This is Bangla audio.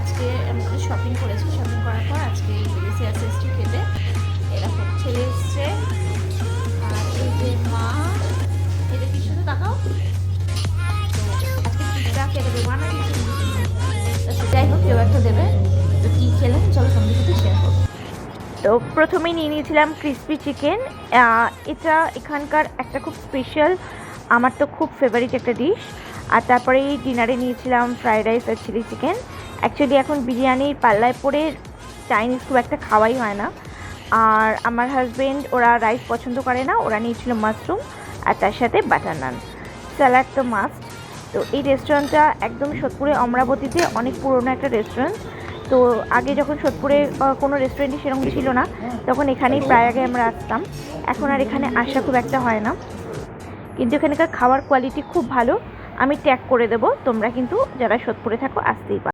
আজকে আমি শপিং করেছি, শপিং করার পর আজকে এসেছি খেতে। এরকম ছেলে এসছে, আর এই যে মা, এটা কি শুধু তাকাও, তো আজকে পিৎজা খেয়ে দেবে মা, না কিছু যাই হোক কেউ একটা দেবে। তো কী খেলেন চলো তোমাদের সাথে শেয়ার করবো। তো প্রথমেই নিয়ে নিয়েছিলাম ক্রিসপি চিকেন। এটা এখানকার একটা খুব স্পেশাল, আমার তো খুব ফেভারিট একটা ডিশ। আর তারপরে ডিনারে নিয়েছিলাম ফ্রাইড রাইস আর চিলি চিকেন। অ্যাকচুয়ালি এখন বিরিয়ানির পাল্লায় পড়ে চাইনিজ খুব একটা খাওয়াই হয় না। আর আমার হাজব্যান্ড ওরা রাইস পছন্দ করে না, ওরা নিয়েছিল মাশরুম আর তার সাথে বাটার নান। স্যালাড তো মাস্ট। তো এই রেস্টুরেন্টটা একদম সোদপুরে অমরাবতীতে অনেক পুরনো একটা রেস্টুরেন্ট। তো আগে যখন সোদপুরে কোনো রেস্টুরেন্টই সেরকম ছিল না, তখন এখানেই প্রায় আগে আমরা আসতাম। এখন আর এখানে আসা খুব একটা হয় না, কিন্তু এখানকার খাওয়ার কোয়ালিটি খুব ভালো। আমি ট্যাগ করে দেবো, তোমরা কিন্তু যারা সোদপুরে থাকো আসতেই পারো।